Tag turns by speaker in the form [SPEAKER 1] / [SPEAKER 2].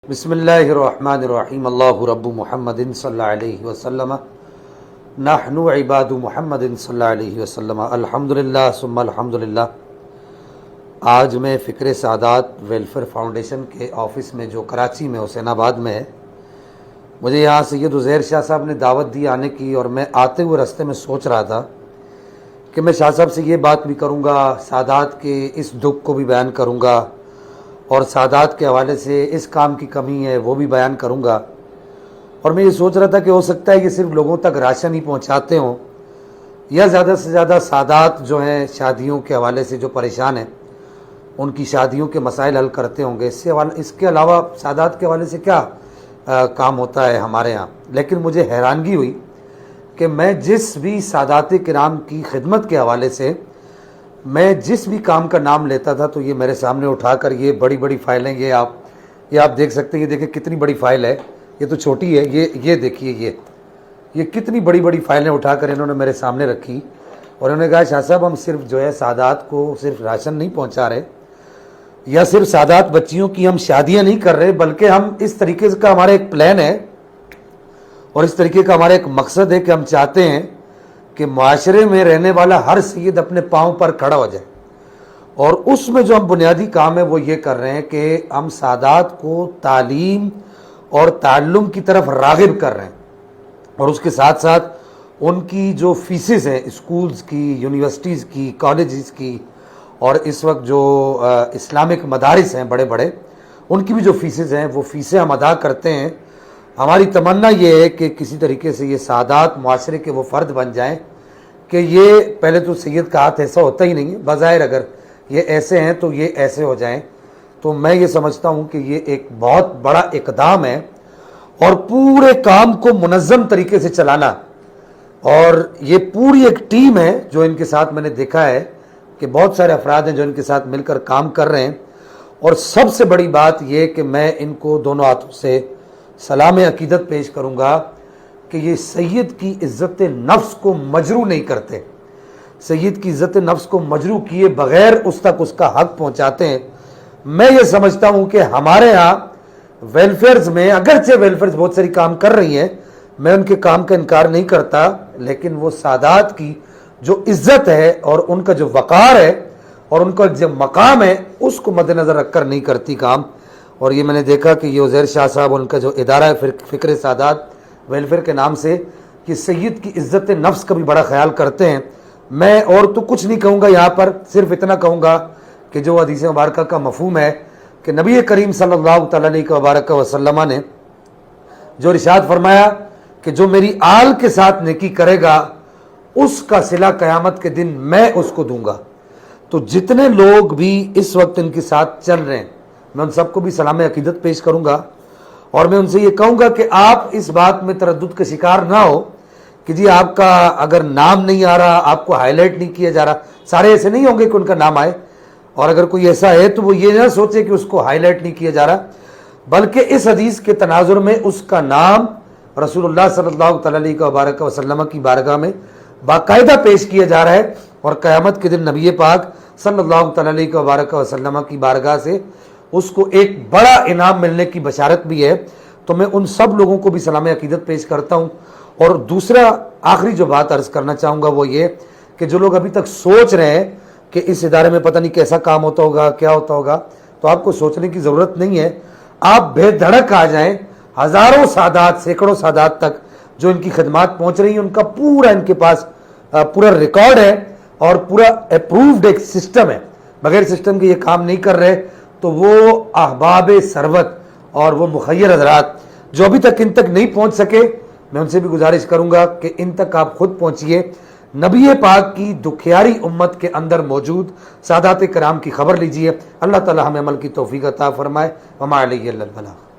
[SPEAKER 1] بسم اللہ الرحمن الرحیم اللہ رب محمد صلی اللہ علیہ وسلم نحن عباد محمد صلی اللہ علیہ وسلم الحمدللہ ثم الحمدللہ۔ آج میں فکر سعادات ویلفیئر فاؤنڈیشن کے آفس میں جو کراچی میں حسین آباد میں ہے، مجھے یہاں سید عزیر شاہ صاحب نے دعوت دی آنے کی، اور میں آتے ہوئے راستے میں سوچ رہا تھا کہ میں شاہ صاحب سے یہ بات بھی کروں گا، سعادات کے اس دکھ کو بھی بیان کروں گا، اور سعادات کے حوالے سے اس کام کی کمی ہے وہ بھی بیان کروں گا۔ اور میں یہ سوچ رہا تھا کہ ہو سکتا ہے کہ صرف لوگوں تک راشن ہی پہنچاتے ہوں، یا زیادہ سے زیادہ سعادات جو ہیں شادیوں کے حوالے سے جو پریشان ہیں ان کی شادیوں کے مسائل حل کرتے ہوں گے۔ اس کے علاوہ سعادات کے حوالے سے کیا کام ہوتا ہے ہمارے یہاں۔ لیکن مجھے حیرانگی ہوئی کہ میں جس بھی سعادات کرام کی خدمت کے حوالے سے میں جس بھی کام کا نام لیتا تھا تو یہ میرے سامنے اٹھا کر یہ بڑی بڑی فائلیں، یہ آپ دیکھ سکتے ہیں، یہ دیکھیں کتنی بڑی فائل ہے، یہ تو چھوٹی ہے، یہ دیکھیے یہ کتنی بڑی بڑی فائلیں اٹھا کر انہوں نے میرے سامنے رکھی، اور انہوں نے کہا شاہ صاحب ہم صرف جو ہے سعادات کو صرف راشن نہیں پہنچا رہے، یا صرف سعادات بچیوں کی ہم شادیاں نہیں کر رہے، بلکہ ہم اس طریقے کا ہمارا ایک پلان ہے اور اس طریقے کا ہمارا ایک مقصد ہے کہ ہم چاہتے ہیں کہ معاشرے میں رہنے والا ہر سید اپنے پاؤں پر کھڑا ہو جائے، اور اس میں جو ہم بنیادی کام ہے وہ یہ کر رہے ہیں کہ ہم سعادات کو تعلیم اور تعلم کی طرف راغب کر رہے ہیں، اور اس کے ساتھ ساتھ ان کی جو فیسز ہیں اسکولز کی، یونیورسٹیز کی، کالجز کی، اور اس وقت جو اسلامک مدارس ہیں بڑے بڑے، ان کی بھی جو فیسز ہیں وہ فیسیں ہم ادا کرتے ہیں۔ ہماری تمنا یہ ہے کہ کسی طریقے سے یہ سعادات معاشرے کے وہ فرد بن جائیں کہ یہ پہلے تو سید کا ہاتھ ایسا ہوتا ہی نہیں ہے، بظاہر اگر یہ ایسے ہیں تو یہ ایسے ہو جائیں۔ تو میں یہ سمجھتا ہوں کہ یہ ایک بہت بڑا اقدام ہے، اور پورے کام کو منظم طریقے سے چلانا، اور یہ پوری ایک ٹیم ہے جو ان کے ساتھ میں نے دیکھا ہے کہ بہت سارے افراد ہیں جو ان کے ساتھ مل کر کام کر رہے ہیں، اور سب سے بڑی بات یہ کہ میں ان کو دونوں ہاتھوں سے سلام عقیدت پیش کروں گا کہ یہ سید کی عزت نفس کو مجروح نہیں کرتے، سید کی عزت نفس کو مجروح کیے بغیر اس تک اس کا حق پہنچاتے ہیں۔ میں یہ سمجھتا ہوں کہ ہمارے ہاں ویلفیئرز میں، اگرچہ ویلفیئرز بہت ساری کام کر رہی ہیں، میں ان کے کام کا انکار نہیں کرتا، لیکن وہ سعادات کی جو عزت ہے اور ان کا جو وقار ہے اور ان کا جو مقام ہے اس کو مد نظر رکھ کر نہیں کرتی کام۔ اور یہ میں نے دیکھا کہ یہ عزیر شاہ صاحب ان کا جو ادارہ ہے فکر سعادات ویلفیئر کے نام سے، کہ سید کی عزت نفس کا بھی بڑا خیال کرتے ہیں۔ میں اور تو کچھ نہیں کہوں گا یہاں پر، صرف اتنا کہوں گا کہ جو حدیث مبارکہ کا مفہوم ہے کہ نبی کریم صلی اللہ تعالیٰ علیہ وسلم نے جو ارشاد فرمایا کہ جو میری آل کے ساتھ نیکی کرے گا اس کا صلہ قیامت کے دن میں اس کو دوں گا۔ تو جتنے لوگ بھی اس وقت ان کے ساتھ چل رہے ہیں میں ان سب کو بھی سلام عقیدت پیش کروں گا، اور میں ان سے یہ کہوں گا کہ آپ اس بات میں تردد کا شکار نہ ہو کہ جی آپ کا اگر نام نہیں آ رہا، آپ کو ہائی لائٹ نہیں کیا جا رہا۔ سارے ایسے نہیں ہوں گے کہ ان کا نام آئے، اور اگر کوئی ایسا ہے تو وہ یہ نہ سوچے کہ اس کو ہائی لائٹ نہیں کیا جا رہا، بلکہ اس حدیث کے تناظر میں اس کا نام رسول اللہ صلی اللہ تعالیٰ علیہ وسلم کی بارگاہ میں باقاعدہ پیش کیا جا رہا ہے، اور قیامت کے دن نبی پاک صلی اللہ تعالیٰ علیہ وسلم کی بارگاہ سے اس کو ایک بڑا انعام ملنے کی بشارت بھی ہے۔ تو میں ان سب لوگوں کو بھی سلام عقیدت پیش کرتا ہوں۔ اور دوسرا آخری جو بات عرض کرنا چاہوں گا وہ یہ کہ جو لوگ ابھی تک سوچ رہے ہیں کہ اس ادارے میں پتہ نہیں کیسا کام ہوتا ہوگا، کیا ہوتا ہوگا، تو آپ کو سوچنے کی ضرورت نہیں ہے، آپ بے دھڑک آ جائیں۔ ہزاروں سعادات، سینکڑوں سعادات تک جو ان کی خدمات پہنچ رہی ہیں، ان کا پورا ان کے پاس پورا ریکارڈ ہے اور پورا اپرووڈ ایک سسٹم ہے۔ بغیر سسٹم کے یہ کام نہیں کر رہے۔ تو وہ احباب ثروت اور وہ مخیر حضرات جو ابھی تک ان تک نہیں پہنچ سکے، میں ان سے بھی گزارش کروں گا کہ ان تک آپ خود پہنچیے، نبی پاک کی دکھیاری امت کے اندر موجود سعادات کرام کی خبر لیجئے۔ اللہ تعالی ہمیں عمل کی توفیق عطا فرمائے۔ وما علیہ الا البلاغ۔